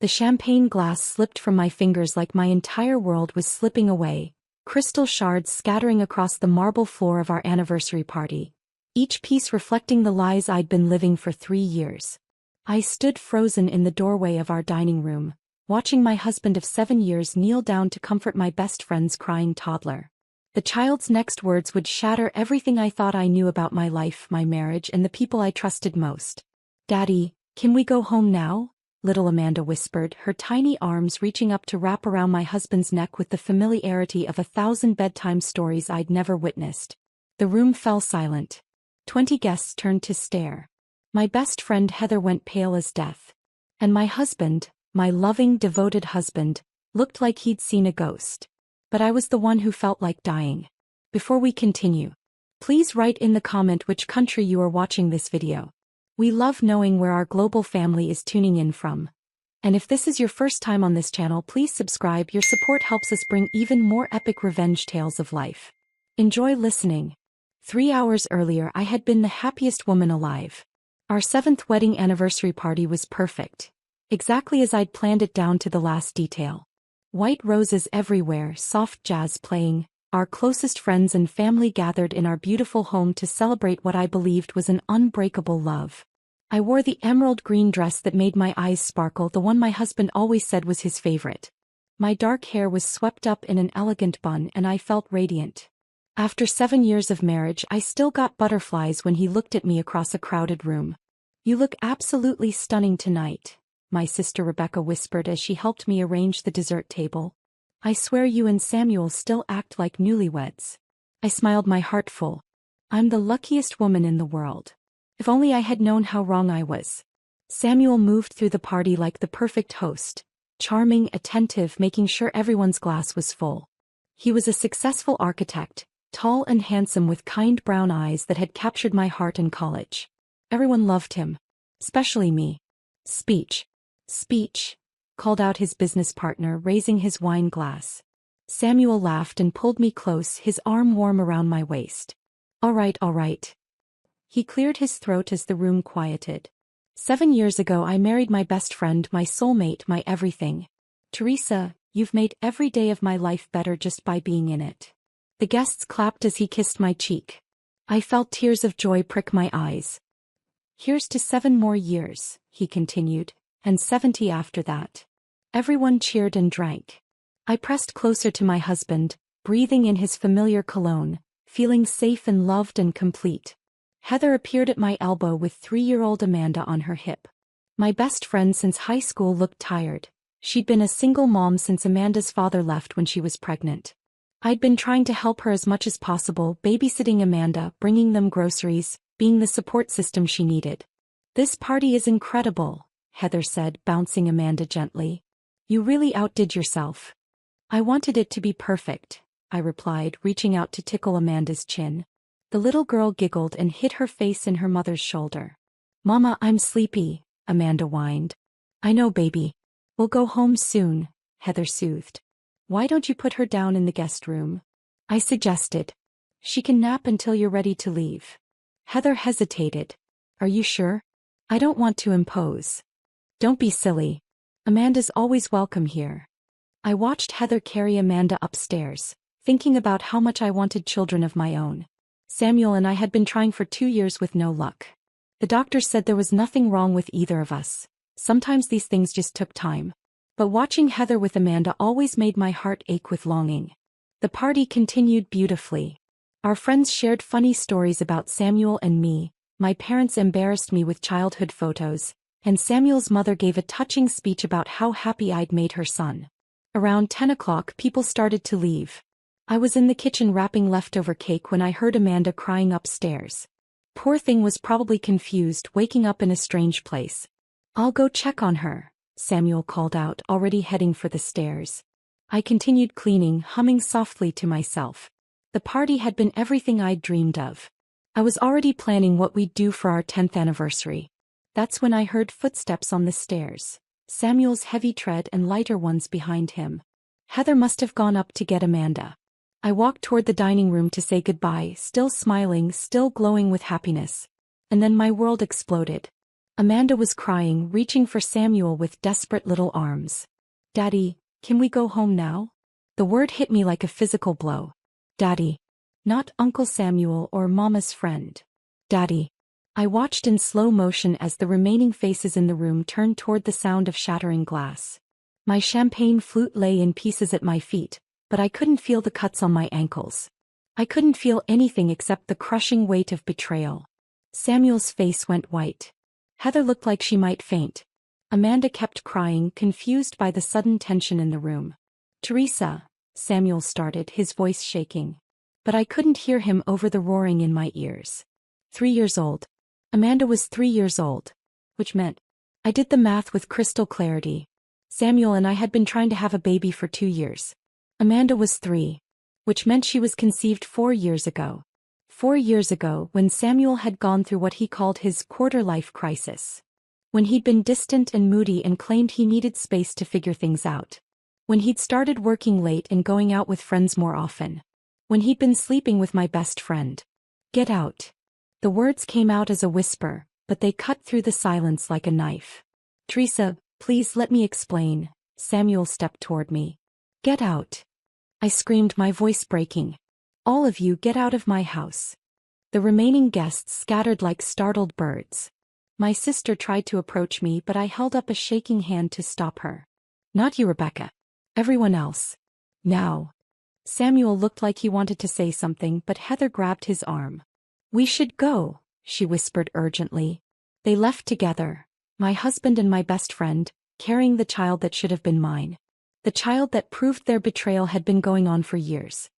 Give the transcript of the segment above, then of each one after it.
The champagne glass slipped from my fingers like my entire world was slipping away, crystal shards scattering across the marble floor of our anniversary party, each piece reflecting the lies I'd been living for 3 years. I stood frozen in the doorway of our dining room, watching my husband of 7 years kneel down to comfort my best friend's crying toddler. The child's next words would shatter everything I thought I knew about my life, my marriage, and the people I trusted most. "Daddy, can we go home now?" little Amanda whispered, her tiny arms reaching up to wrap around my husband's neck with the familiarity of 1,000 bedtime stories I'd never witnessed. The room fell silent. 20 guests turned to stare. My best friend Heather went pale as death. And my husband, my loving, devoted husband, looked like he'd seen a ghost. But I was the one who felt like dying. Before we continue, please write in the comment which country you are watching this video. We love knowing where our global family is tuning in from. And if this is your first time on this channel, please subscribe. Your support helps us bring even more epic revenge tales of life. Enjoy listening. 3 hours earlier I had been the happiest woman alive. Our 7th wedding anniversary party was perfect. Exactly as I'd planned it down to the last detail. White roses everywhere, soft jazz playing, our closest friends and family gathered in our beautiful home to celebrate what I believed was an unbreakable love. I wore the emerald green dress that made my eyes sparkle, the one my husband always said was his favorite. My dark hair was swept up in an elegant bun and I felt radiant. After 7 years of marriage, I still got butterflies when he looked at me across a crowded room. "You look absolutely stunning tonight," my sister Rebecca whispered as she helped me arrange the dessert table. "I swear you and Samuel still act like newlyweds." I smiled, my heart full. I'm the luckiest woman in the world. If only I had known how wrong I was. Samuel moved through the party like the perfect host, charming, attentive, making sure everyone's glass was full. He was a successful architect, tall and handsome with kind brown eyes that had captured my heart in college. Everyone loved him. Especially me. Speech, called out his business partner, raising his wine glass. Samuel laughed and pulled me close, his arm warm around my waist. All right. He cleared his throat as the room quieted. 7 years ago I married my best friend, my soulmate, my everything. Teresa, you've made every day of my life better just by being in it. The guests clapped as he kissed my cheek. I felt tears of joy prick my eyes. Here's to 7 more years, he continued, and 70 after that. Everyone cheered and drank. I pressed closer to my husband, breathing in his familiar cologne, feeling safe and loved and complete. Heather appeared at my elbow with 3-year-old Amanda on her hip. My best friend since high school looked tired. She'd been a single mom since Amanda's father left when she was pregnant. I'd been trying to help her as much as possible, babysitting Amanda, bringing them groceries, being the support system she needed. "This party is incredible," Heather said, bouncing Amanda gently. "You really outdid yourself." "I wanted it to be perfect," I replied, reaching out to tickle Amanda's chin. The little girl giggled and hid her face in her mother's shoulder. "Mama, I'm sleepy," Amanda whined. "I know, baby. We'll go home soon," Heather soothed. "Why don't you put her down in the guest room?" I suggested. "She can nap until you're ready to leave." Heather hesitated. "Are you sure? I don't want to impose." "Don't be silly. Amanda's always welcome here." I watched Heather carry Amanda upstairs, thinking about how much I wanted children of my own. Samuel and I had been trying for 2 years with no luck. The doctor said there was nothing wrong with either of us. Sometimes these things just took time. But watching Heather with Amanda always made my heart ache with longing. The party continued beautifully. Our friends shared funny stories about Samuel and me, my parents embarrassed me with childhood photos, and Samuel's mother gave a touching speech about how happy I'd made her son. Around 10 o'clock people started to leave. I was in the kitchen wrapping leftover cake when I heard Amanda crying upstairs. Poor thing was probably confused, waking up in a strange place. "I'll go check on her," Samuel called out, already heading for the stairs. I continued cleaning, humming softly to myself. The party had been everything I'd dreamed of. I was already planning what we'd do for our 10th anniversary. That's when I heard footsteps on the stairs, Samuel's heavy tread and lighter ones behind him. Heather must have gone up to get Amanda. I walked toward the dining room to say goodbye, still smiling, still glowing with happiness. And then my world exploded. Amanda was crying, reaching for Samuel with desperate little arms. Daddy, can we go home now? The word hit me like a physical blow. Daddy. Not Uncle Samuel or Mama's friend. Daddy. I watched in slow motion as the remaining faces in the room turned toward the sound of shattering glass. My champagne flute lay in pieces at my feet, but I couldn't feel the cuts on my ankles. I couldn't feel anything except the crushing weight of betrayal. Samuel's face went white. Heather looked like she might faint. Amanda kept crying, confused by the sudden tension in the room. Teresa, Samuel started, his voice shaking. But I couldn't hear him over the roaring in my ears. 3 years old. Amanda was 3 years old. Which meant, I did the math with crystal clarity. Samuel and I had been trying to have a baby for 2 years. Amanda was 3. Which meant she was conceived 4 years ago. 4 years ago, when Samuel had gone through what he called his quarter-life crisis. When he'd been distant and moody and claimed he needed space to figure things out. When he'd started working late and going out with friends more often. When he'd been sleeping with my best friend. Get out. The words came out as a whisper, but they cut through the silence like a knife. Teresa, please let me explain. Samuel stepped toward me. Get out. I screamed, my voice breaking. All of you get out of my house. The remaining guests scattered like startled birds. My sister tried to approach me, but I held up a shaking hand to stop her. Not you, Rebecca. Everyone else. Now. Samuel looked like he wanted to say something, but Heather grabbed his arm. We should go, she whispered urgently. They left together, my husband and my best friend, carrying the child that should have been mine. The child that proved their betrayal had been going on for years.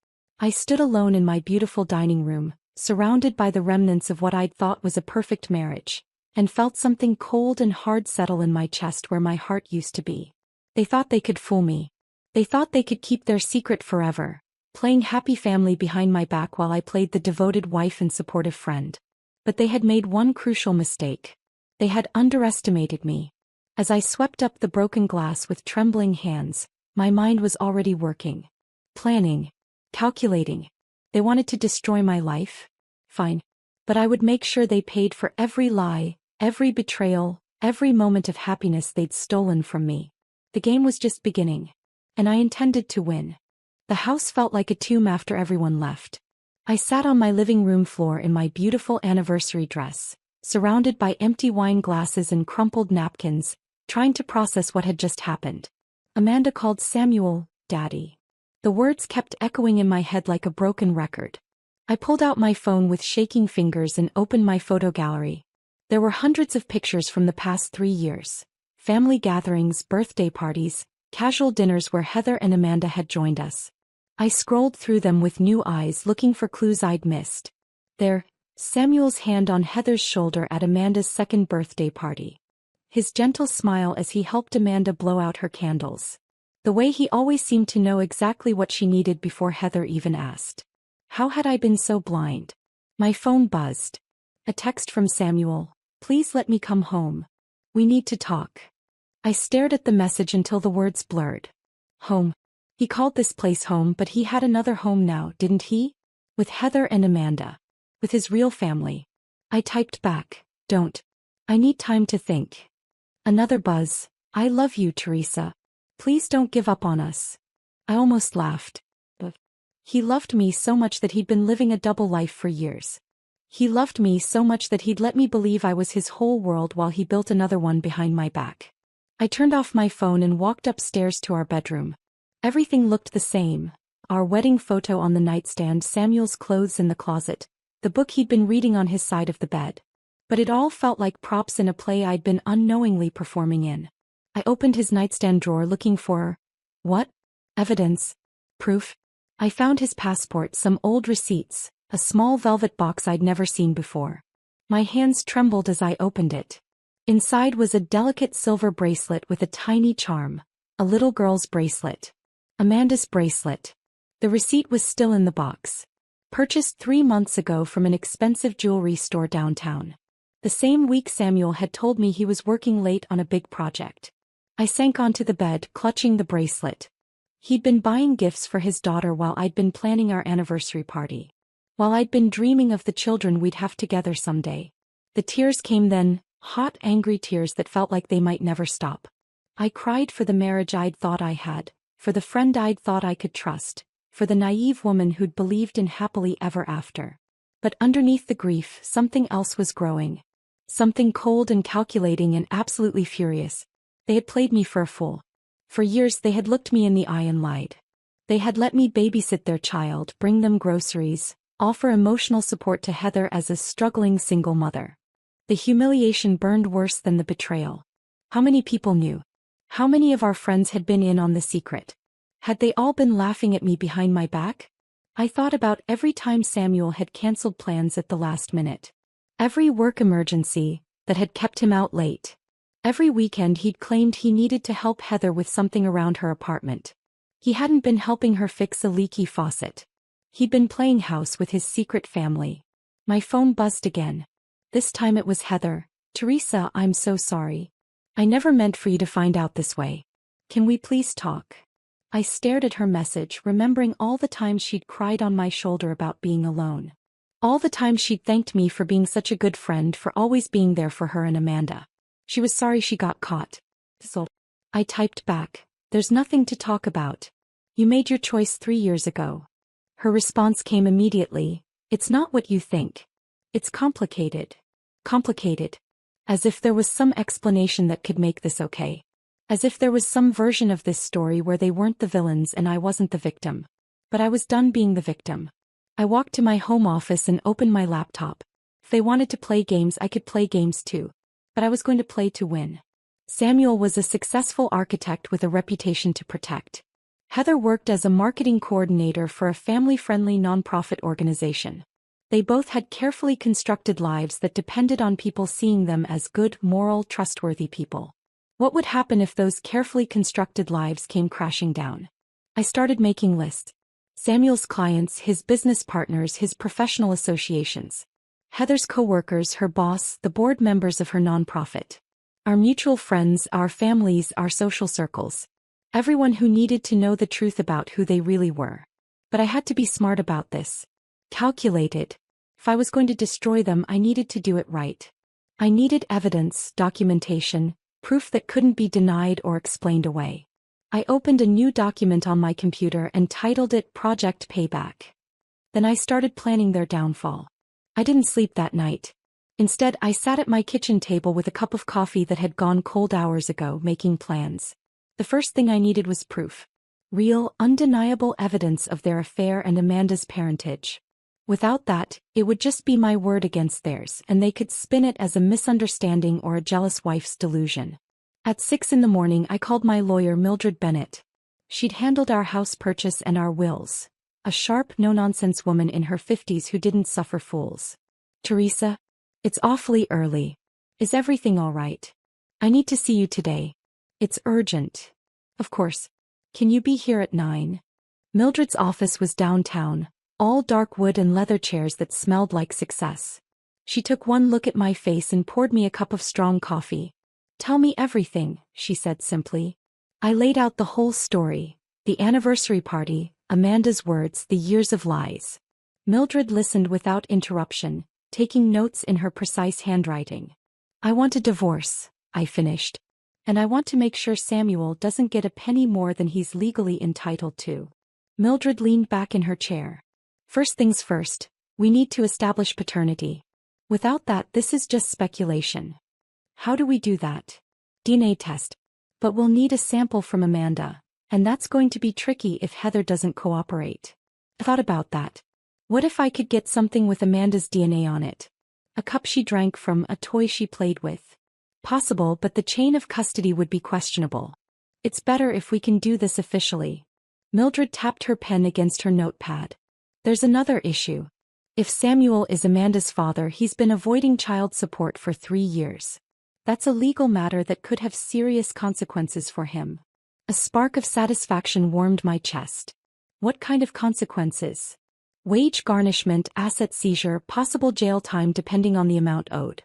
I stood alone in my beautiful dining room, surrounded by the remnants of what I'd thought was a perfect marriage, and felt something cold and hard settle in my chest where my heart used to be. They thought they could fool me. They thought they could keep their secret forever, playing happy family behind my back while I played the devoted wife and supportive friend. But they had made one crucial mistake. They had underestimated me. As I swept up the broken glass with trembling hands, my mind was already working. Planning. Calculating. They wanted to destroy my life? Fine. But I would make sure they paid for every lie, every betrayal, every moment of happiness they'd stolen from me. The game was just beginning. And I intended to win. The house felt like a tomb after everyone left. I sat on my living room floor in my beautiful anniversary dress, surrounded by empty wine glasses and crumpled napkins, trying to process what had just happened. Amanda called Samuel, Daddy. The words kept echoing in my head like a broken record. I pulled out my phone with shaking fingers and opened my photo gallery. There were hundreds of pictures from the past 3 years. Family gatherings, birthday parties, casual dinners where Heather and Amanda had joined us. I scrolled through them with new eyes, looking for clues I'd missed. There, Samuel's hand on Heather's shoulder at Amanda's second birthday party. His gentle smile as he helped Amanda blow out her candles. The way he always seemed to know exactly what she needed before Heather even asked. How had I been so blind? My phone buzzed. A text from Samuel. Please let me come home. We need to talk. I stared at the message until the words blurred. Home. He called this place home, but he had another home now, didn't he? With Heather and Amanda. With his real family. I typed back, don't. I need time to think. Another buzz. I love you, Teresa. Please don't give up on us. I almost laughed. But he loved me so much that he'd been living a double life for years. He loved me so much that he'd let me believe I was his whole world while he built another one behind my back. I turned off my phone and walked upstairs to our bedroom. Everything looked the same. Our wedding photo on the nightstand, Samuel's clothes in the closet, the book he'd been reading on his side of the bed. But it all felt like props in a play I'd been unknowingly performing in. I opened his nightstand drawer looking for... what? Evidence. Proof. I found his passport, some old receipts, a small velvet box I'd never seen before. My hands trembled as I opened it. Inside was a delicate silver bracelet with a tiny charm, a little girl's bracelet. Amanda's bracelet. The receipt was still in the box. Purchased 3 months ago from an expensive jewelry store downtown. The same week Samuel had told me he was working late on a big project. I sank onto the bed, clutching the bracelet. He'd been buying gifts for his daughter while I'd been planning our anniversary party. While I'd been dreaming of the children we'd have together someday. The tears came then, Hot, angry tears that felt like they might never stop. I cried for the marriage I'd thought I had, for the friend I'd thought I could trust, for the naive woman who'd believed in happily ever after. But underneath the grief, something else was growing. Something cold and calculating and absolutely furious. They had played me for a fool. For years they had looked me in the eye and lied. They had let me babysit their child, bring them groceries, offer emotional support to Heather as a struggling single mother. The humiliation burned worse than the betrayal. How many people knew? How many of our friends had been in on the secret? Had they all been laughing at me behind my back? I thought about every time Samuel had canceled plans at the last minute. Every work emergency that had kept him out late. Every weekend he'd claimed he needed to help Heather with something around her apartment. He hadn't been helping her fix a leaky faucet. He'd been playing house with his secret family. My phone buzzed again. This time it was Heather. "Teresa, I'm so sorry. I never meant for you to find out this way. Can we please talk?" I stared at her message, remembering all the times she'd cried on my shoulder about being alone. All the times she'd thanked me for being such a good friend, for always being there for her and Amanda. She was sorry she got caught. So I typed back, "There's nothing to talk about. You made your choice 3 years ago." Her response came immediately, "It's not what you think. It's complicated." Complicated. As if there was some explanation that could make this okay. As if there was some version of this story where they weren't the villains and I wasn't the victim. But I was done being the victim. I walked to my home office and opened my laptop. If they wanted to play games, I could play games too. But I was going to play to win. Samuel was a successful architect with a reputation to protect. Heather worked as a marketing coordinator for a family-friendly nonprofit organization. They both had carefully constructed lives that depended on people seeing them as good, moral, trustworthy people. What would happen if those carefully constructed lives came crashing down? I started making lists. Samuel's clients, his business partners, his professional associations. Heather's co-workers, her boss, the board members of her nonprofit. Our mutual friends, our families, our social circles. Everyone who needed to know the truth about who they really were. But I had to be smart about this. Calculated. If I was going to destroy them, I needed to do it right. I needed evidence, documentation, proof that couldn't be denied or explained away. I opened a new document on my computer and titled it Project Payback. Then I started planning their downfall. I didn't sleep that night. Instead, I sat at my kitchen table with a cup of coffee that had gone cold hours ago, making plans. The first thing I needed was proof. Real, undeniable evidence of their affair and Amanda's parentage. Without that, it would just be my word against theirs, and they could spin it as a misunderstanding or a jealous wife's delusion. At 6 in the morning, I called my lawyer, Mildred Bennett. She'd handled our house purchase and our wills. A sharp, no-nonsense woman in her 50s who didn't suffer fools. "Teresa, it's awfully early. Is everything all right? I need to see you today. It's urgent." "Of course. Can you be here at 9? Mildred's office was downtown. All dark wood and leather chairs that smelled like success. She took one look at my face and poured me a cup of strong coffee. "Tell me everything," she said simply. I laid out the whole story. The anniversary party, Amanda's words, the years of lies. Mildred listened without interruption, taking notes in her precise handwriting. "I want a divorce," I finished. "And I want to make sure Samuel doesn't get a penny more than he's legally entitled to." Mildred leaned back in her chair. "First things first, we need to establish paternity. Without that, this is just speculation." "How do we do that?" "DNA test. But we'll need a sample from Amanda, and that's going to be tricky if Heather doesn't cooperate." I thought about that. What if I could get something with Amanda's DNA on it? A cup she drank from, a toy she played with. Possible, but the chain of custody would be questionable. "It's better if we can do this officially." Mildred tapped her pen against her notepad. "There's another issue. If Samuel is Amanda's father, he's been avoiding child support for 3 years. That's a legal matter that could have serious consequences for him." A spark of satisfaction warmed my chest. What kind of consequences? Wage garnishment, asset seizure, possible jail time depending on the amount owed.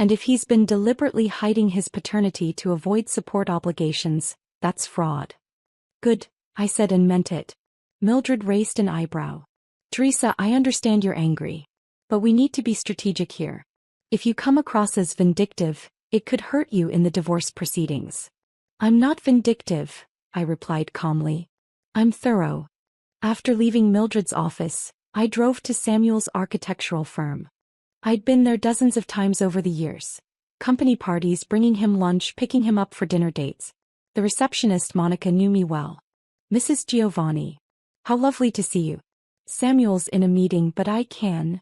And if he's been deliberately hiding his paternity to avoid support obligations, that's fraud. "Good," I said and meant it. Mildred raised an eyebrow. "Teresa, I understand you're angry. But we need to be strategic here. If you come across as vindictive, It could hurt you in the divorce proceedings. I'm not vindictive, I replied calmly. I'm thorough. After leaving Mildred's office, I drove to Samuel's architectural firm. I'd been there dozens of times over the years. Company parties, bringing him lunch, picking him up for dinner dates. The receptionist Monica knew me well. Mrs. Giovanni. How lovely to see you. Samuel's in a meeting, but I can.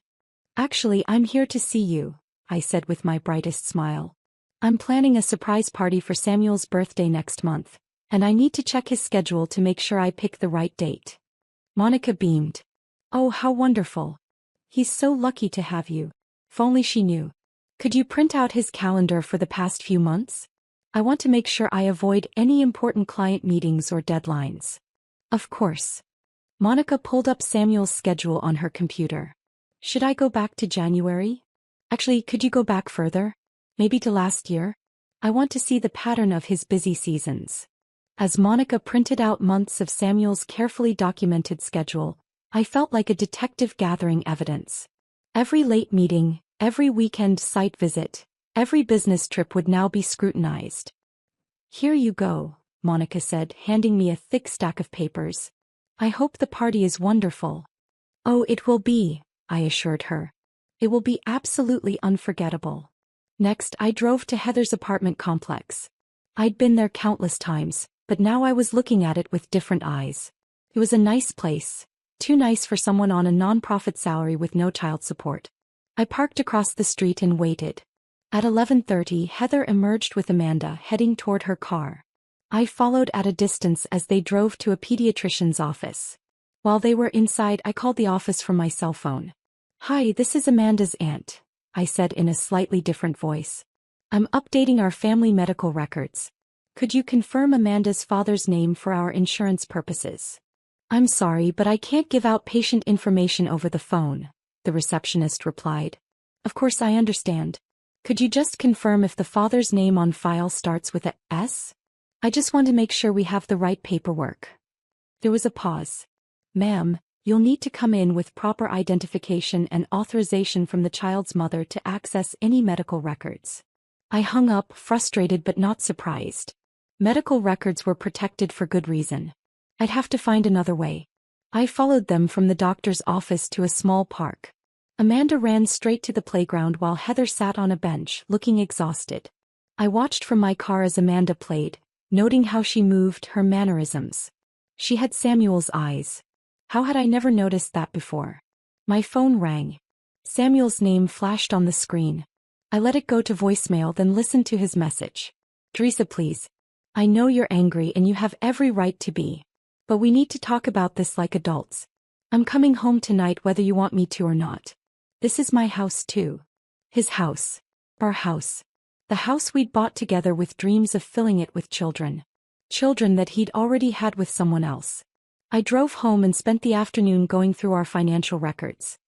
Actually, I'm here to see you, I said with my brightest smile. I'm planning a surprise party for Samuel's birthday next month, and I need to check his schedule to make sure I pick the right date. Monica beamed. Oh, how wonderful. He's so lucky to have you. If only she knew. Could you print out his calendar for the past few months? I want to make sure I avoid any important client meetings or deadlines. Of course. Monica pulled up Samuel's schedule on her computer. Should I go back to January? Actually, could you go back further? Maybe to last year? I want to see the pattern of his busy seasons. As Monica printed out months of Samuel's carefully documented schedule, I felt like a detective gathering evidence. Every late meeting, every weekend site visit, every business trip would now be scrutinized. Here you go, Monica said, handing me a thick stack of papers. I hope the party is wonderful. Oh, it will be, I assured her. It will be absolutely unforgettable. Next, I drove to Heather's apartment complex. I'd been there countless times, but now I was looking at it with different eyes. It was a nice place, too nice for someone on a non-profit salary with no child support. I parked across the street and waited. At 11:30, Heather emerged with Amanda heading toward her car. I followed at a distance as they drove to a pediatrician's office. While they were inside, I called the office from my cell phone. Hi, this is Amanda's aunt, I said in a slightly different voice. I'm updating our family medical records. Could you confirm Amanda's father's name for our insurance purposes? I'm sorry, but I can't give out patient information over the phone, the receptionist replied. Of course, I understand. Could you just confirm if the father's name on file starts with a S? I just want to make sure we have the right paperwork. There was a pause. Ma'am, you'll need to come in with proper identification and authorization from the child's mother to access any medical records. I hung up, frustrated but not surprised. Medical records were protected for good reason. I'd have to find another way. I followed them from the doctor's office to a small park. Amanda ran straight to the playground while Heather sat on a bench, looking exhausted. I watched from my car as Amanda played, noting how she moved, her mannerisms. She had Samuel's eyes. How had I never noticed that before? My phone rang. Samuel's name flashed on the screen. I let it go to voicemail, then listened to his message. Teresa, please. I know you're angry and you have every right to be. But we need to talk about this like adults. I'm coming home tonight whether you want me to or not. This is my house too. His house. Our house. The house we'd bought together with dreams of filling it with children. Children that he'd already had with someone else. I drove home and spent the afternoon going through our financial records.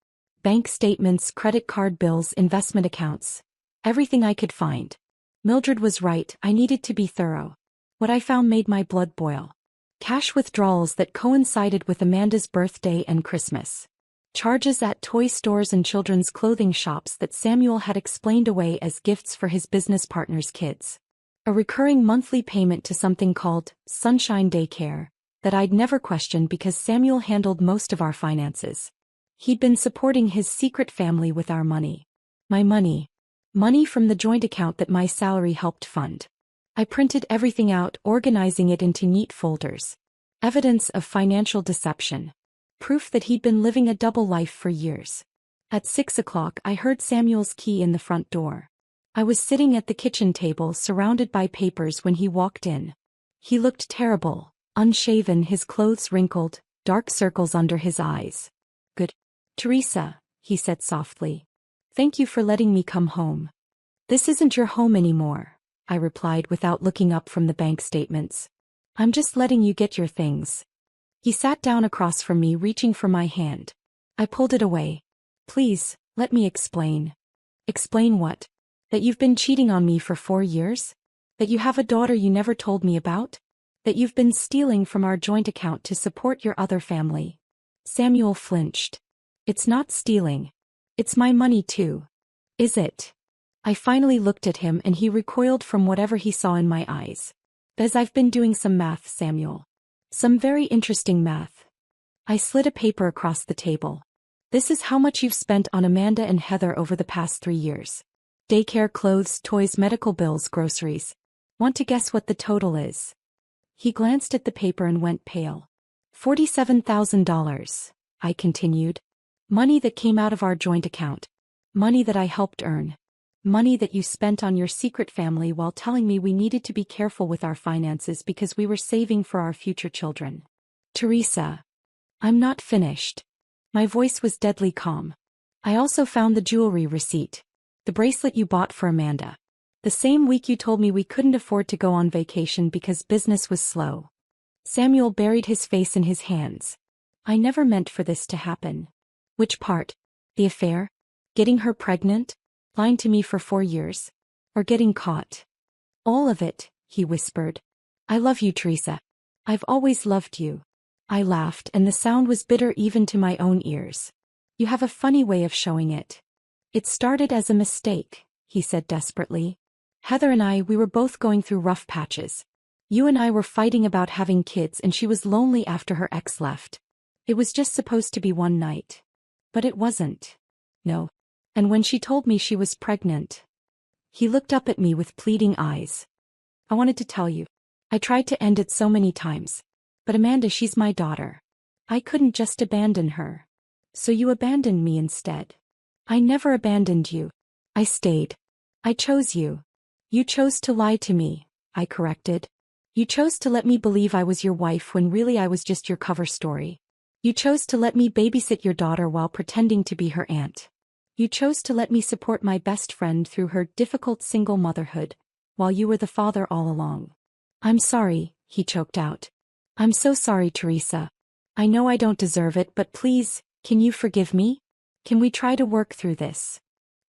Bank statements, credit card bills, investment accounts. Everything I could find. Mildred was right, I needed to be thorough. What I found made my blood boil. Cash withdrawals that coincided with Amanda's birthday and Christmas. Charges at toy stores and children's clothing shops that Samuel had explained away as gifts for his business partner's kids. A recurring monthly payment to something called Sunshine Daycare that I'd never questioned because Samuel handled most of our finances. He'd been supporting his secret family with our money. My money. Money from the joint account that my salary helped fund. I printed everything out, organizing it into neat folders. Evidence of financial deception. Proof that he'd been living a double life for years. At 6 o'clock, I heard Samuel's key in the front door. I was sitting at the kitchen table surrounded by papers when he walked in. He looked terrible, unshaven, his clothes wrinkled, dark circles under his eyes. Good. Teresa, he said softly. Thank you for letting me come home. This isn't your home anymore, I replied without looking up from the bank statements. I'm just letting you get your things. He sat down across from me, reaching for my hand. I pulled it away. Please, let me explain. Explain what? That you've been cheating on me for 4 years? That you have a daughter you never told me about? That you've been stealing from our joint account to support your other family? Samuel flinched. It's not stealing. It's my money too. Is it? I finally looked at him and he recoiled from whatever he saw in my eyes. Bez, I've been doing some math, Samuel. Some very interesting math. I slid a paper across the table. This is how much you've spent on Amanda and Heather over the past 3 years. Daycare, clothes, toys, medical bills, groceries. Want to guess what the total is? He glanced at the paper and went pale. $47,000, I continued. Money that came out of our joint account. Money that I helped earn. Money that you spent on your secret family while telling me we needed to be careful with our finances because we were saving for our future children. Teresa. I'm not finished. My voice was deadly calm. I also found the jewelry receipt. The bracelet you bought for Amanda. The same week you told me we couldn't afford to go on vacation because business was slow. Samuel buried his face in his hands. I never meant for this to happen. Which part? The affair? Getting her pregnant? Lying to me for 4 years? Or getting caught? All of it, he whispered. I love you, Teresa. I've always loved you. I laughed, and the sound was bitter even to my own ears. You have a funny way of showing it. It started as a mistake, he said desperately. Heather and I, we were both going through rough patches. You and I were fighting about having kids and she was lonely after her ex left. It was just supposed to be one night. But it wasn't. No. And when she told me she was pregnant. He looked up at me with pleading eyes. I wanted to tell you. I tried to end it so many times. But Amanda, she's my daughter. I couldn't just abandon her. So you abandoned me instead. I never abandoned you. I stayed. I chose you. You chose to lie to me, I corrected. You chose to let me believe I was your wife when really I was just your cover story. You chose to let me babysit your daughter while pretending to be her aunt. You chose to let me support my best friend through her difficult single motherhood, while you were the father all along. I'm sorry, he choked out. I'm so sorry, Teresa. I know I don't deserve it, but please, can you forgive me? Can we try to work through this?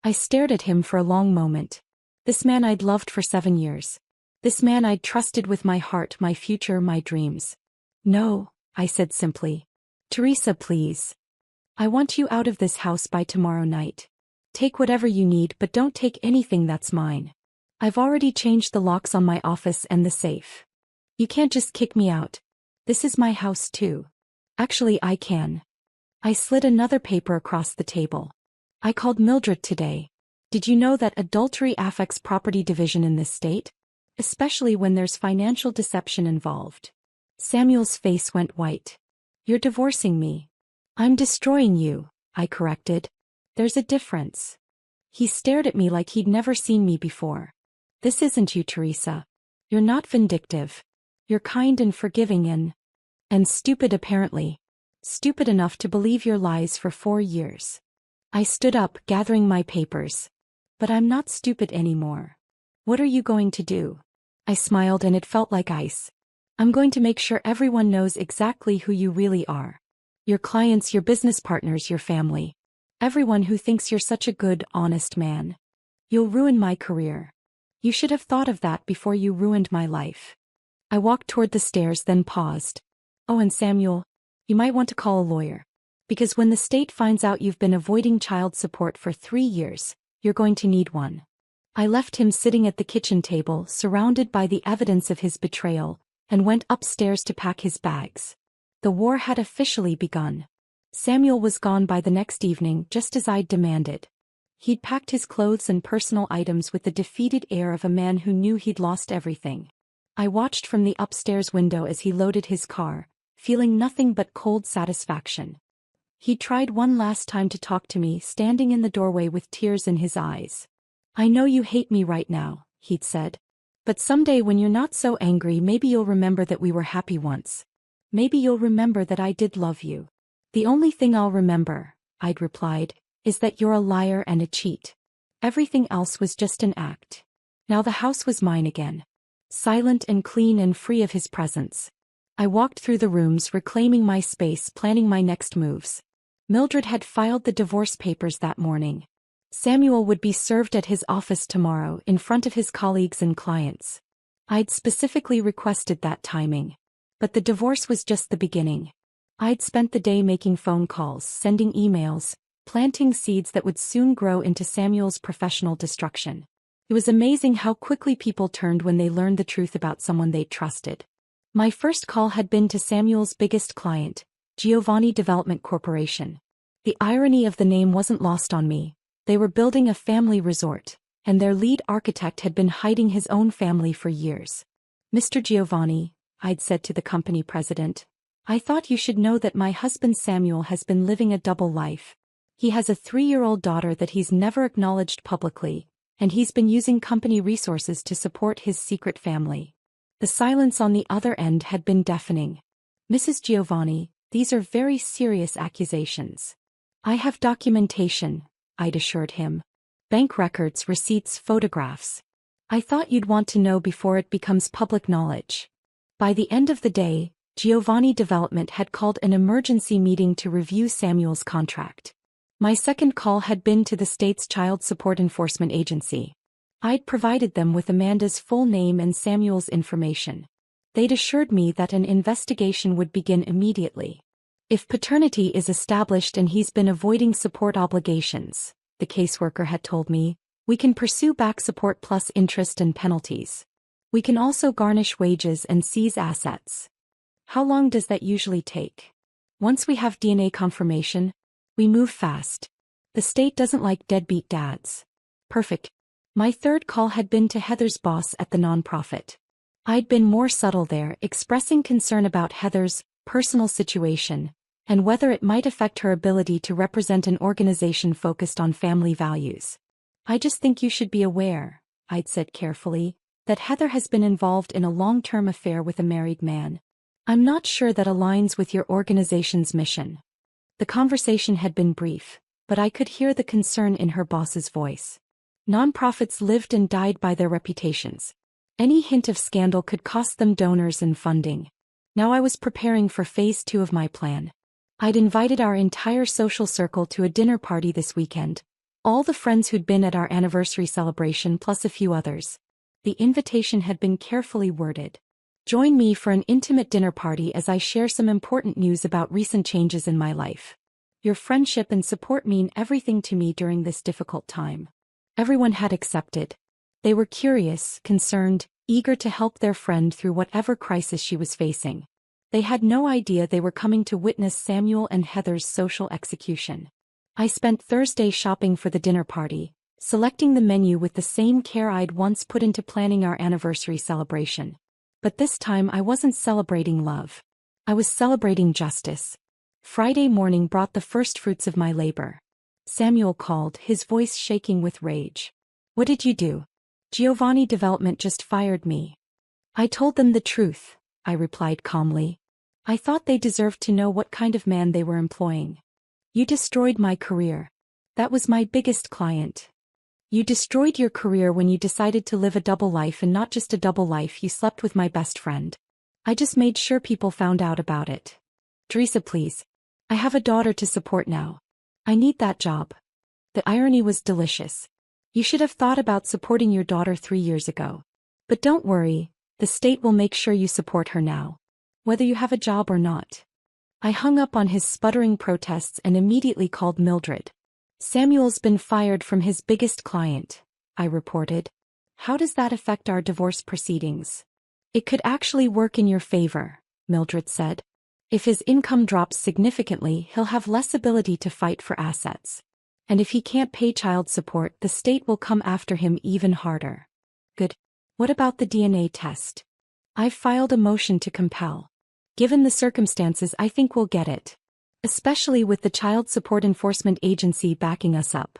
I stared at him for a long moment. This man I'd loved for 7 years. This man I'd trusted with my heart, my future, my dreams. No, I said simply. Teresa, please. I want you out of this house by tomorrow night. Take whatever you need, but don't take anything that's mine. I've already changed the locks on my office and the safe. You can't just kick me out. This is my house too. Actually, I can. I slid another paper across the table. I called Mildred today. Did you know that adultery affects property division in this state? Especially when there's financial deception involved. Samuel's face went white. You're divorcing me. I'm destroying you, I corrected. There's a difference. He stared at me like he'd never seen me before. This isn't you, Teresa. You're not vindictive. You're kind and forgiving and stupid apparently. Stupid enough to believe your lies for 4 years. I stood up, gathering my papers. But I'm not stupid anymore. What are you going to do? I smiled and it felt like ice. I'm going to make sure everyone knows exactly who you really are. Your clients, your business partners, your family. Everyone who thinks you're such a good, honest man. You'll ruin my career. You should have thought of that before you ruined my life. I walked toward the stairs, then paused. Oh, and Samuel, you might want to call a lawyer. Because when the state finds out you've been avoiding child support for 3 years, you're going to need one. I left him sitting at the kitchen table, surrounded by the evidence of his betrayal, and went upstairs to pack his bags. The war had officially begun. Samuel was gone by the next evening, just as I'd demanded. He'd packed his clothes and personal items with the defeated air of a man who knew he'd lost everything. I watched from the upstairs window as he loaded his car, feeling nothing but cold satisfaction. He tried one last time to talk to me, standing in the doorway with tears in his eyes. I know you hate me right now, he'd said. But someday when you're not so angry, maybe you'll remember that we were happy once. Maybe you'll remember that I did love you. The only thing I'll remember, I'd replied, is that you're a liar and a cheat. Everything else was just an act. Now the house was mine again. Silent and clean and free of his presence. I walked through the rooms, reclaiming my space, planning my next moves. Mildred had filed the divorce papers that morning. Samuel would be served at his office tomorrow in front of his colleagues and clients. I'd specifically requested that timing. But the divorce was just the beginning. I'd spent the day making phone calls, sending emails, planting seeds that would soon grow into Samuel's professional destruction. It was amazing how quickly people turned when they learned the truth about someone they trusted. My first call had been to Samuel's biggest client, Giovanni Development Corporation. The irony of the name wasn't lost on me. They were building a family resort, and their lead architect had been hiding his own family for years. "Mr. Giovanni," I'd said to the company president, "I thought you should know that my husband Samuel has been living a double life. He has a 3-year-old daughter that he's never acknowledged publicly, and he's been using company resources to support his secret family." The silence on the other end had been deafening. "Mrs. Giovanni, these are very serious accusations." "I have documentation," I'd assured him. "Bank records, receipts, photographs. I thought you'd want to know before it becomes public knowledge." By the end of the day, Giovanni Development had called an emergency meeting to review Samuel's contract. My second call had been to the state's Child Support Enforcement Agency. I'd provided them with Amanda's full name and Samuel's information. They'd assured me that an investigation would begin immediately. "If paternity is established and he's been avoiding support obligations," the caseworker had told me, "we can pursue back support plus interest and penalties. We can also garnish wages and seize assets." "How long does that usually take?" "Once we have DNA confirmation, we move fast. The state doesn't like deadbeat dads." "Perfect." My third call had been to Heather's boss at the nonprofit. I'd been more subtle there, expressing concern about Heather's personal situation and whether it might affect her ability to represent an organization focused on family values. "I just think you should be aware," I'd said carefully, "that Heather has been involved in a long-term affair with a married man. I'm not sure that aligns with your organization's mission." The conversation had been brief, but I could hear the concern in her boss's voice. Nonprofits lived and died by their reputations. Any hint of scandal could cost them donors and funding. Now I was preparing for phase 2 of my plan. I'd invited our entire social circle to a dinner party this weekend. All the friends who'd been at our anniversary celebration plus a few others. The invitation had been carefully worded. "Join me for an intimate dinner party as I share some important news about recent changes in my life. Your friendship and support mean everything to me during this difficult time." Everyone had accepted. They were curious, concerned, eager to help their friend through whatever crisis she was facing. They had no idea they were coming to witness Samuel and Heather's social execution. I spent Thursday shopping for the dinner party, selecting the menu with the same care I'd once put into planning our anniversary celebration. But this time I wasn't celebrating love. I was celebrating justice. Friday morning brought the first fruits of my labor. Samuel called, his voice shaking with rage. "What did you do?" "Giovanni Development just fired me." "I told them the truth," I replied calmly. "I thought they deserved to know what kind of man they were employing." "You destroyed my career. That was my biggest client." "You destroyed your career when you decided to live a double life, and not just a double life, you slept with my best friend. I just made sure people found out about it." "Teresa, please. I have a daughter to support now. I need that job." The irony was delicious. "You should have thought about supporting your daughter 3 years ago. But don't worry, the state will make sure you support her now, whether you have a job or not." I hung up on his sputtering protests and immediately called Mildred. "Samuel's been fired from his biggest client," I reported. "How does that affect our divorce proceedings?" "It could actually work in your favor," Mildred said. "If his income drops significantly, he'll have less ability to fight for assets. And if he can't pay child support, the state will come after him even harder." "Good. What about the DNA test?" "I've filed a motion to compel. Given the circumstances, I think we'll get it. Especially with the Child Support Enforcement Agency backing us up."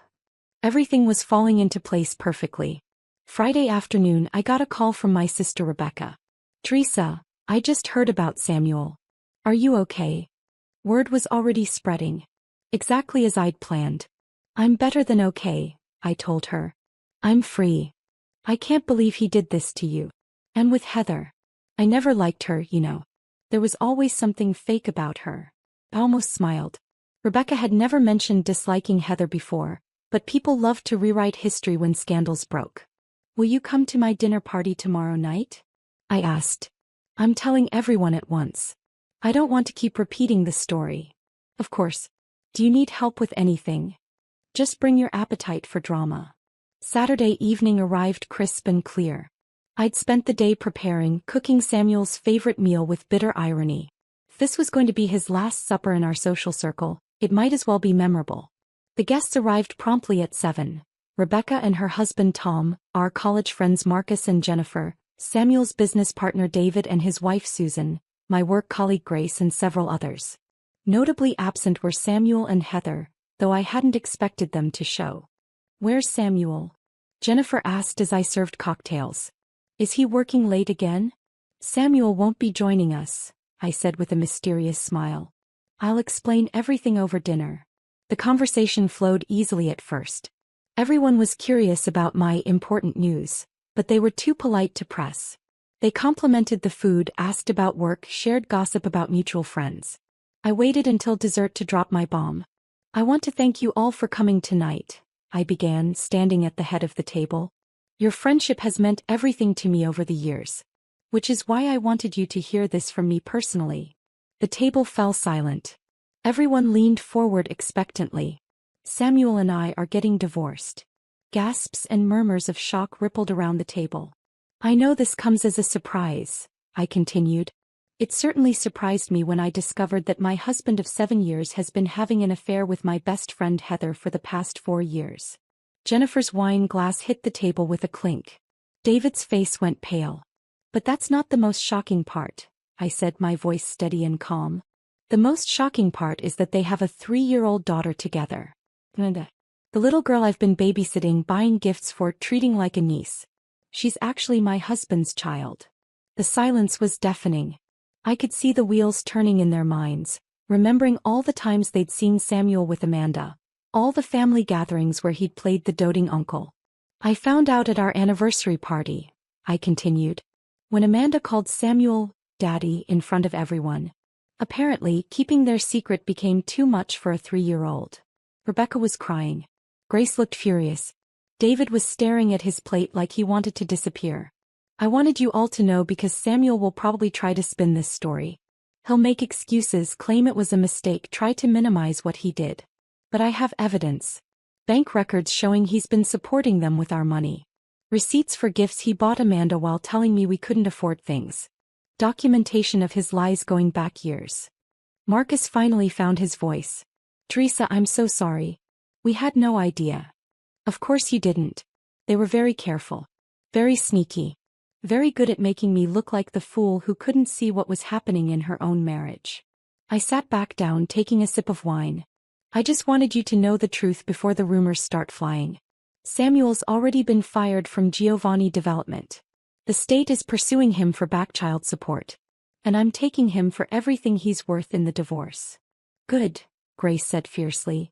Everything was falling into place perfectly. Friday afternoon, I got a call from my sister Rebecca. "Teresa, I just heard about Samuel. Are you okay?" Word was already spreading. Exactly as I'd planned. "I'm better than okay," I told her. "I'm free. I can't believe he did this to you. And with Heather. I never liked her, you know. There was always something fake about her." I almost smiled. Rebecca had never mentioned disliking Heather before, but people loved to rewrite history when scandals broke. "Will you come to my dinner party tomorrow night?" I asked. "I'm telling everyone at once. I don't want to keep repeating the story." "Of course. Do you need help with anything? Just bring your appetite for drama. Saturday evening arrived crisp and clear. I'd spent the day preparing, cooking Samuel's favorite meal with bitter irony. If this was going to be his last supper in our social circle, it might as well be memorable. The guests arrived promptly at 7. Rebecca and her husband Tom, our college friends Marcus and Jennifer, Samuel's business partner David and his wife Susan, my work colleague Grace and several others. Notably absent were Samuel and Heather, though I hadn't expected them to show. "Where's Samuel?" Jennifer asked as I served cocktails. "Is he working late again?" "Samuel won't be joining us," I said with a mysterious smile. "I'll explain everything over dinner." The conversation flowed easily at first. Everyone was curious about my important news, but they were too polite to press. They complimented the food, asked about work, shared gossip about mutual friends. I waited until dessert to drop my bomb. "I want to thank you all for coming tonight," I began, standing at the head of the table. "Your friendship has meant everything to me over the years. Which is why I wanted you to hear this from me personally." The table fell silent. Everyone leaned forward expectantly. "Samuel and I are getting divorced." Gasps and murmurs of shock rippled around the table. "I know this comes as a surprise," I continued. "It certainly surprised me when I discovered that my husband of 7 years has been having an affair with my best friend Heather for the past 4 years. Jennifer's wine glass hit the table with a clink. David's face went pale. "But that's not the most shocking part," I said, my voice steady and calm. "The most shocking part is that they have a 3-year-old daughter together. The little girl I've been babysitting, buying gifts for, treating like a niece. She's actually my husband's child." The silence was deafening. I could see the wheels turning in their minds, remembering all the times they'd seen Samuel with Amanda, all the family gatherings where he'd played the doting uncle. "I found out at our anniversary party," I continued, "when Amanda called Samuel Daddy in front of everyone. Apparently, keeping their secret became too much for a 3-year-old. Rebecca was crying. Grace looked furious. David was staring at his plate like he wanted to disappear. "I wanted you all to know because Samuel will probably try to spin this story. He'll make excuses, claim it was a mistake, try to minimize what he did. But I have evidence. Bank records showing he's been supporting them with our money. Receipts for gifts he bought Amanda while telling me we couldn't afford things. Documentation of his lies going back years." Marcus finally found his voice. "Teresa, I'm so sorry. We had no idea." "Of course you didn't. They were very careful. Very sneaky. Very good at making me look like the fool who couldn't see what was happening in her own marriage." I sat back down, taking a sip of wine. "I just wanted you to know the truth before the rumors start flying. Samuel's already been fired from Giovanni Development. The state is pursuing him for back child support. And I'm taking him for everything he's worth in the divorce." "Good," Grace said fiercely.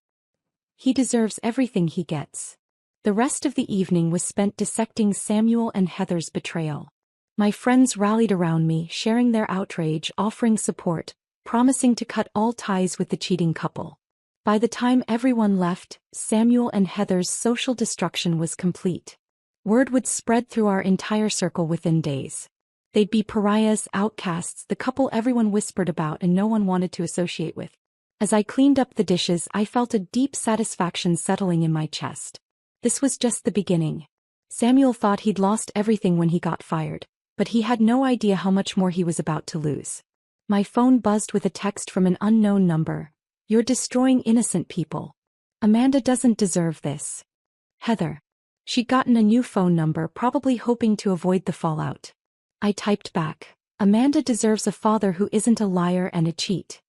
"He deserves everything he gets." The rest of the evening was spent dissecting Samuel and Heather's betrayal. My friends rallied around me, sharing their outrage, offering support, promising to cut all ties with the cheating couple. By the time everyone left, Samuel and Heather's social destruction was complete. Word would spread through our entire circle within days. They'd be pariahs, outcasts, the couple everyone whispered about and no one wanted to associate with. As I cleaned up the dishes, I felt a deep satisfaction settling in my chest. This was just the beginning. Samuel thought he'd lost everything when he got fired, but he had no idea how much more he was about to lose. My phone buzzed with a text from an unknown number. "You're destroying innocent people. Amanda doesn't deserve this." Heather. She'd gotten a new phone number, probably hoping to avoid the fallout. I typed back, "Amanda deserves a father who isn't a liar and a cheat.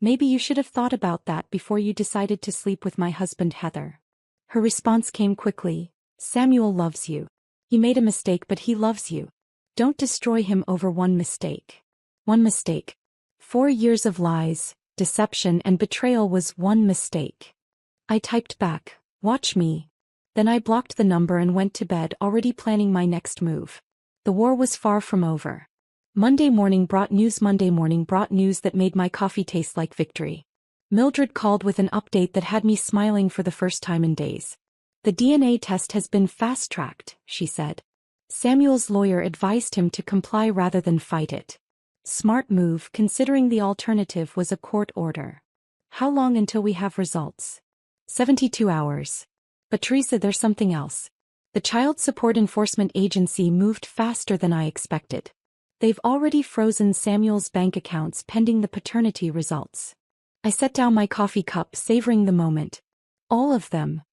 Maybe you should have thought about that before you decided to sleep with my husband Heather." Her response came quickly. "Samuel loves you. He made a mistake, but he loves you. Don't destroy him over one mistake." One mistake. 4 years of lies, deception, and betrayal was one mistake. I typed back, "Watch me." Then I blocked the number and went to bed, already planning my next move. The war was far from over. Monday morning brought news that made my coffee taste like victory. Mildred called with an update that had me smiling for the first time in days. "The DNA test has been fast-tracked," she said. Samuel's lawyer advised him to comply rather than fight it. Smart move, considering the alternative was a court order. How long until we have results? 72 hours. But Teresa, there's something else. The Child Support Enforcement Agency moved faster than I expected. They've already frozen Samuel's bank accounts pending the paternity results. I set down my coffee cup, savoring the moment. All of them.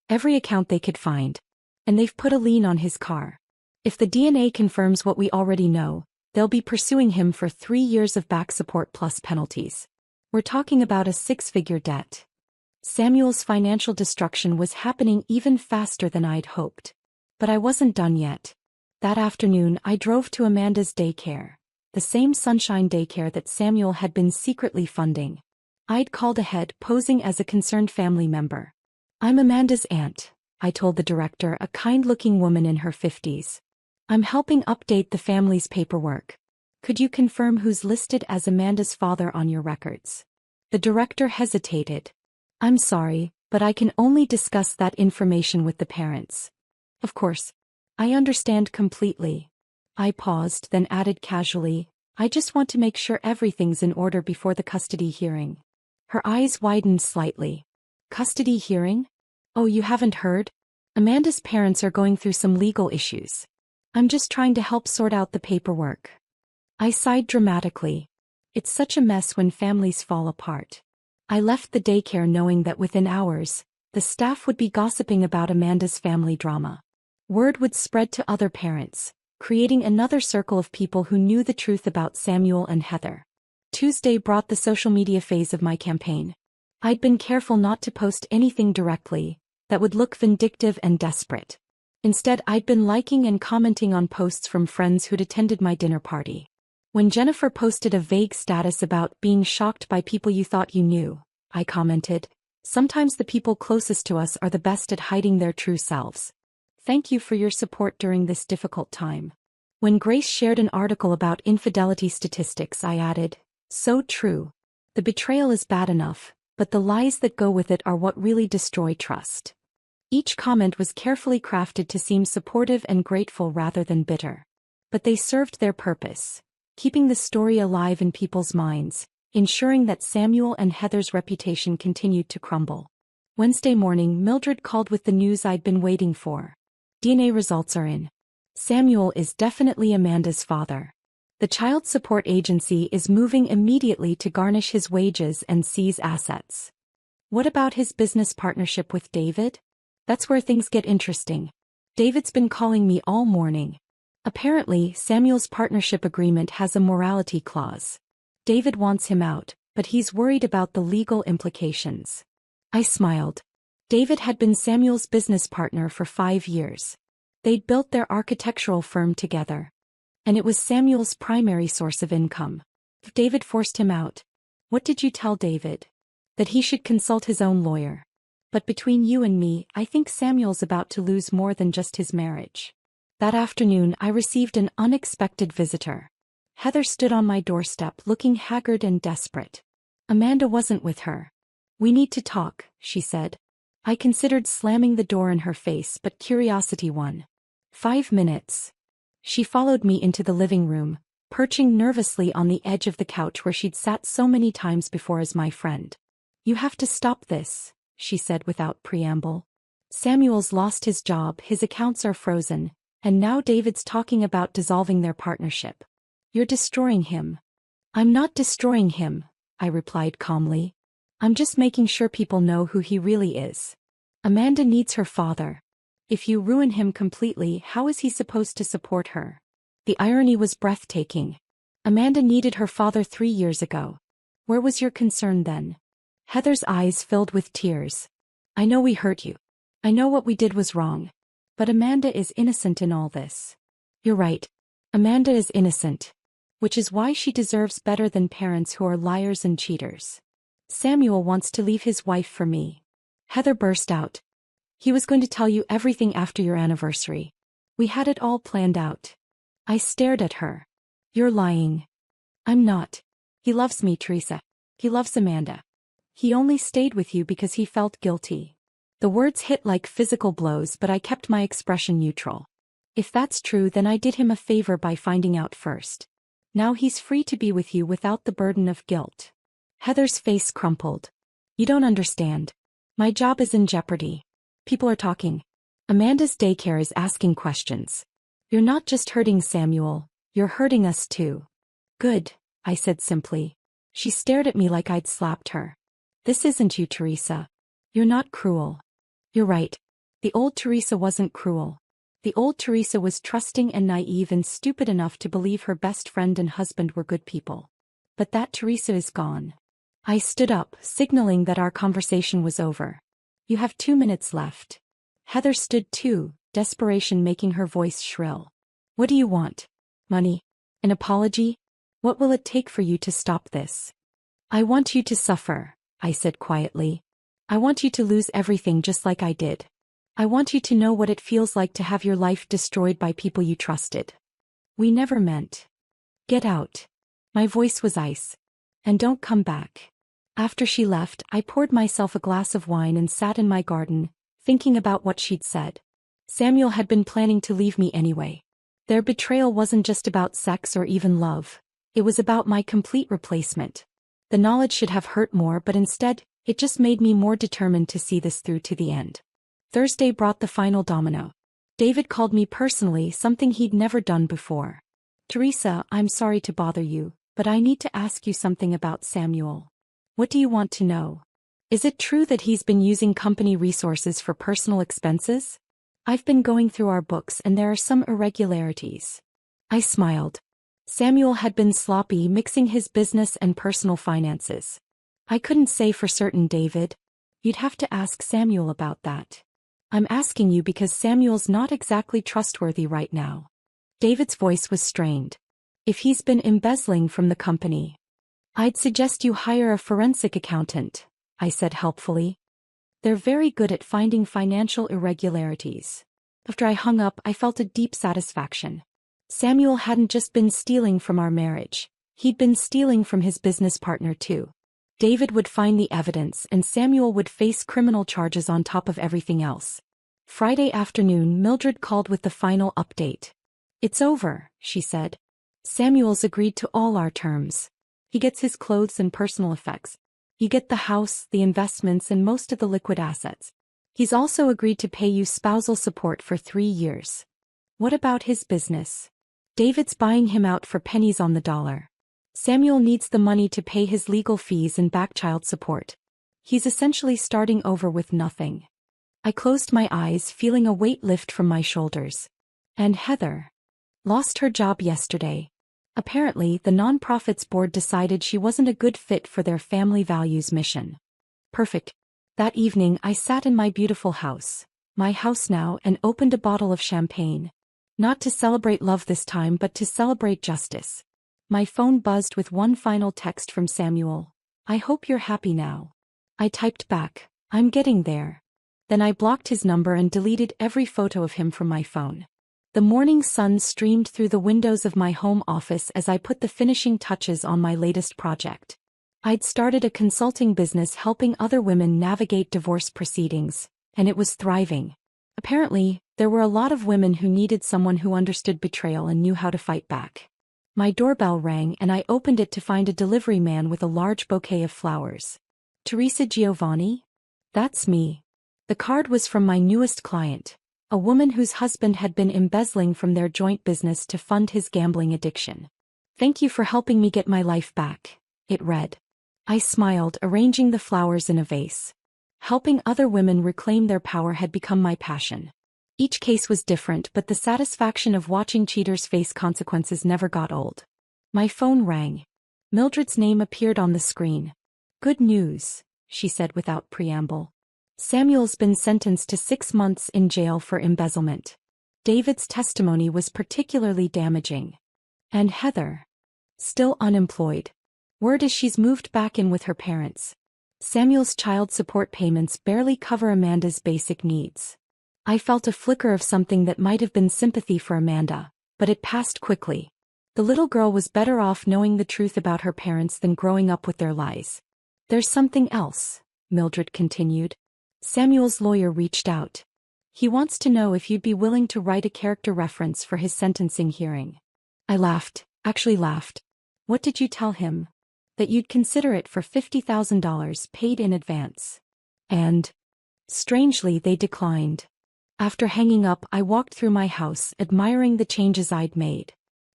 Every account they could find. And they've put a lien on his car. If the DNA confirms what we already know, they'll be pursuing him for 3 years of back support plus penalties. We're talking about a 6-figure debt. Samuel's financial destruction was happening even faster than I'd hoped. But I wasn't done yet. That afternoon I drove to Amanda's daycare, the same Sunshine daycare that Samuel had been secretly funding. I'd called ahead, posing as a concerned family member. I'm Amanda's aunt, I told the director, a kind-looking woman in her 50s. I'm helping update the family's paperwork. Could you confirm who's listed as Amanda's father on your records? The director hesitated. I'm sorry, but I can only discuss that information with the parents. Of course. I understand completely. I paused, then added casually, I just want to make sure everything's in order before the custody hearing. Her eyes widened slightly. Custody hearing? Oh, you haven't heard? Amanda's parents are going through some legal issues. I'm just trying to help sort out the paperwork. I sighed dramatically. It's such a mess when families fall apart. I left the daycare knowing that within hours, the staff would be gossiping about Amanda's family drama. Word would spread to other parents, creating another circle of people who knew the truth about Samuel and Heather. Tuesday brought the social media phase of my campaign. I'd been careful not to post anything directly that would look vindictive and desperate. Instead, I'd been liking and commenting on posts from friends who'd attended my dinner party. When Jennifer posted a vague status about being shocked by people you thought you knew, I commented, sometimes the people closest to us are the best at hiding their true selves. Thank you for your support during this difficult time. When Grace shared an article about infidelity statistics, I added, so true. The betrayal is bad enough, but the lies that go with it are what really destroy trust. Each comment was carefully crafted to seem supportive and grateful rather than bitter. But they served their purpose, keeping the story alive in people's minds, ensuring that Samuel and Heather's reputation continued to crumble. Wednesday morning, Mildred called with the news I'd been waiting for. DNA results are in. Samuel is definitely Amanda's father. The Child Support Agency is moving immediately to garnish his wages and seize assets. What about his business partnership with David? That's where things get interesting. David's been calling me all morning. Apparently, Samuel's partnership agreement has a morality clause. David wants him out, but he's worried about the legal implications. I smiled. David had been Samuel's business partner for 5 years. They'd built their architectural firm together. And it was Samuel's primary source of income. If David forced him out, what did you tell David? That he should consult his own lawyer. But between you and me, I think Samuel's about to lose more than just his marriage. That afternoon, I received an unexpected visitor. Heather stood on my doorstep looking haggard and desperate. Amanda wasn't with her. We need to talk, she said. I considered slamming the door in her face, but curiosity won. 5 minutes. She followed me into the living room, perching nervously on the edge of the couch where she'd sat so many times before as my friend. You have to stop this, she said without preamble. Samuel's lost his job, his accounts are frozen, and now David's talking about dissolving their partnership. You're destroying him. I'm not destroying him, I replied calmly. I'm just making sure people know who he really is. Amanda needs her father. If you ruin him completely, how is he supposed to support her? The irony was breathtaking. Amanda needed her father 3 years ago. Where was your concern then? Heather's eyes filled with tears. I know we hurt you. I know what we did was wrong. But Amanda is innocent in all this. You're right. Amanda is innocent. Which is why she deserves better than parents who are liars and cheaters. Samuel wants to leave his wife for me. Heather burst out. He was going to tell you everything after your anniversary. We had it all planned out. I stared at her. You're lying. I'm not. He loves me, Teresa. He loves Amanda. He only stayed with you because he felt guilty. The words hit like physical blows, but I kept my expression neutral. If that's true, then I did him a favor by finding out first. Now he's free to be with you without the burden of guilt. Heather's face crumpled. You don't understand. My job is in jeopardy. People are talking. Amanda's daycare is asking questions. You're not just hurting Samuel, you're hurting us too. Good, I said simply. She stared at me like I'd slapped her. This isn't you, Teresa. You're not cruel. You're right. The old Teresa wasn't cruel. The old Teresa was trusting and naive and stupid enough to believe her best friend and husband were good people. But that Teresa is gone. I stood up, signaling that our conversation was over. You have 2 minutes left. Heather stood too, desperation making her voice shrill. What do you want? Money? An apology? What will it take for you to stop this? I want you to suffer, I said quietly. I want you to lose everything just like I did. I want you to know what it feels like to have your life destroyed by people you trusted. We never meant. Get out. My voice was ice. And don't come back. After she left, I poured myself a glass of wine and sat in my garden, thinking about what she'd said. Samuel had been planning to leave me anyway. Their betrayal wasn't just about sex or even love. It was about my complete replacement. The knowledge should have hurt more, but instead, it just made me more determined to see this through to the end. Thursday brought the final domino. David called me personally, something he'd never done before. Teresa, I'm sorry to bother you, but I need to ask you something about Samuel. What do you want to know? Is it true that he's been using company resources for personal expenses? I've been going through our books and there are some irregularities. I smiled. Samuel had been sloppy, mixing his business and personal finances. I couldn't say for certain, David. You'd have to ask Samuel about that. I'm asking you because Samuel's not exactly trustworthy right now. David's voice was strained. If he's been embezzling from the company, I'd suggest you hire a forensic accountant, I said helpfully. They're very good at finding financial irregularities. After I hung up, I felt a deep satisfaction. Samuel hadn't just been stealing from our marriage. He'd been stealing from his business partner too. David would find the evidence and Samuel would face criminal charges on top of everything else. Friday afternoon, Mildred called with the final update. It's over, she said. Samuel's agreed to all our terms. He gets his clothes and personal effects. You get the house, the investments, and most of the liquid assets. He's also agreed to pay you spousal support for 3 years. What about his business? David's buying him out for pennies on the dollar. Samuel needs the money to pay his legal fees and back child support. He's essentially starting over with nothing. I closed my eyes, feeling a weight lift from my shoulders. And Heather lost her job yesterday. Apparently, the nonprofit's board decided she wasn't a good fit for their family values mission. Perfect. That evening, I sat in my beautiful house, my house now, and opened a bottle of champagne. Not to celebrate love this time, but to celebrate justice. My phone buzzed with one final text from Samuel. I hope you're happy now. I typed back, I'm getting there. Then I blocked his number and deleted every photo of him from my phone. The morning sun streamed through the windows of my home office as I put the finishing touches on my latest project. I'd started a consulting business helping other women navigate divorce proceedings, and it was thriving. Apparently, there were a lot of women who needed someone who understood betrayal and knew how to fight back. My doorbell rang and I opened it to find a delivery man with a large bouquet of flowers. Teresa Giovanni? That's me. The card was from my newest client, a woman whose husband had been embezzling from their joint business to fund his gambling addiction. Thank you for helping me get my life back, it read. I smiled, arranging the flowers in a vase. Helping other women reclaim their power had become my passion. Each case was different, but the satisfaction of watching cheaters face consequences never got old. My phone rang. Mildred's name appeared on the screen. Good news, she said without preamble. Samuel's been sentenced to 6 months in jail for embezzlement. David's testimony was particularly damaging. And Heather? Still unemployed. Word is she's moved back in with her parents. Samuel's child support payments barely cover Amanda's basic needs. I felt a flicker of something that might have been sympathy for Amanda, but it passed quickly. The little girl was better off knowing the truth about her parents than growing up with their lies. There's something else, Mildred continued. Samuel's lawyer reached out. He wants to know if you'd be willing to write a character reference for his sentencing hearing. I laughed, actually laughed. What did you tell him? that you'd consider it for $50,000 paid in advance. And, strangely, they declined. After hanging up, I walked through my house, admiring the changes I'd made.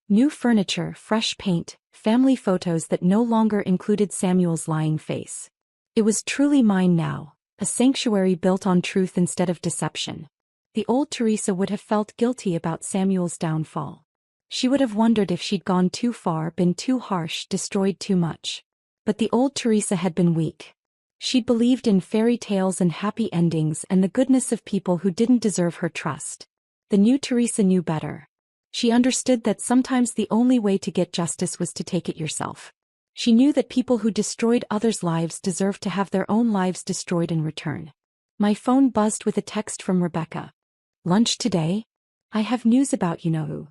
New furniture, fresh paint, family photos that no longer included Samuel's lying face. It was truly mine now, a sanctuary built on truth instead of deception. The old Teresa would have felt guilty about Samuel's downfall. She would have wondered if she'd gone too far, been too harsh, destroyed too much. But the old Teresa had been weak. She'd believed in fairy tales and happy endings and the goodness of people who didn't deserve her trust. The new Teresa knew better. She understood that sometimes the only way to get justice was to take it yourself. She knew that people who destroyed others' lives deserved to have their own lives destroyed in return. My phone buzzed with a text from Rebecca. "Lunch today? I have news about you-know-who."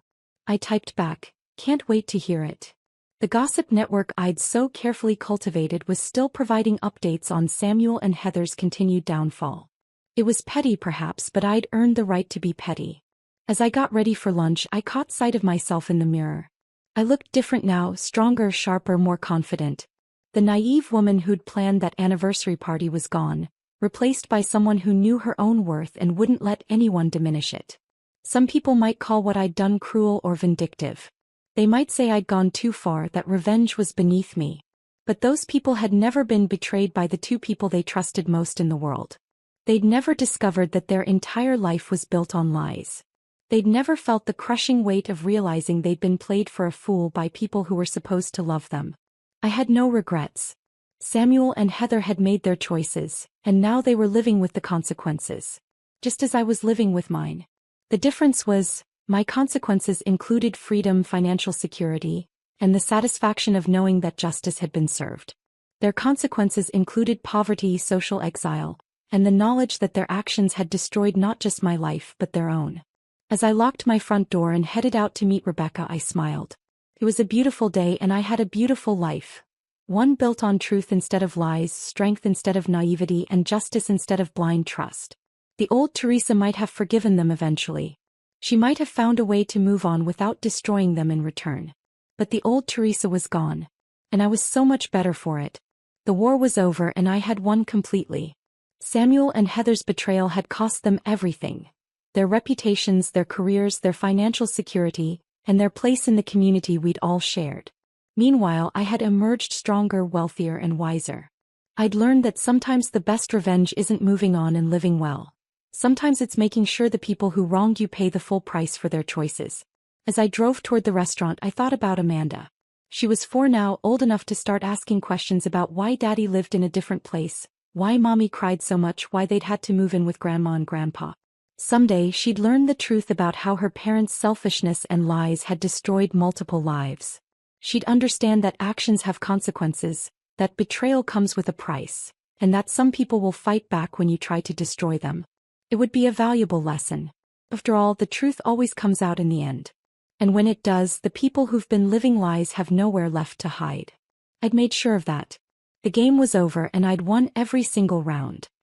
I typed back, "Can't wait to hear it." The gossip network I'd so carefully cultivated was still providing updates on Samuel and Heather's continued downfall. It was petty perhaps, but I'd earned the right to be petty. As I got ready for lunch, I caught sight of myself in the mirror. I looked different now, stronger, sharper, more confident. The naive woman who'd planned that anniversary party was gone, replaced by someone who knew her own worth and wouldn't let anyone diminish it. Some people might call what I'd done cruel or vindictive. They might say I'd gone too far, that revenge was beneath me. But those people had never been betrayed by the two people they trusted most in the world. They'd never discovered that their entire life was built on lies. They'd never felt the crushing weight of realizing they'd been played for a fool by people who were supposed to love them. I had no regrets. Samuel and Heather had made their choices, and now they were living with the consequences. Just as I was living with mine. The difference was, my consequences included freedom, financial security, and the satisfaction of knowing that justice had been served. Their consequences included poverty, social exile, and the knowledge that their actions had destroyed not just my life but their own. As I locked my front door and headed out to meet Rebecca, I smiled. It was a beautiful day and I had a beautiful life. One built on truth instead of lies, strength instead of naivety, and justice instead of blind trust. The old Teresa might have forgiven them eventually. She might have found a way to move on without destroying them in return. But the old Teresa was gone. And I was so much better for it. The war was over and I had won completely. Samuel and Heather's betrayal had cost them everything. Their reputations, their careers, their financial security, and their place in the community we'd all shared. Meanwhile, I had emerged stronger, wealthier, and wiser. I'd learned that sometimes the best revenge isn't moving on and living well. Sometimes it's making sure the people who wronged you pay the full price for their choices. As I drove toward the restaurant, I thought about Amanda. She was 4 now, old enough to start asking questions about why Daddy lived in a different place, why Mommy cried so much, why they'd had to move in with Grandma and Grandpa. Someday she'd learn the truth about how her parents' selfishness and lies had destroyed multiple lives. She'd understand that actions have consequences, that betrayal comes with a price, and that some people will fight back when you try to destroy them. It would be a valuable lesson. After all, the truth always comes out in the end. And when it does, the people who've been living lies have nowhere left to hide. I'd made sure of that. The game was over and I'd won every single round.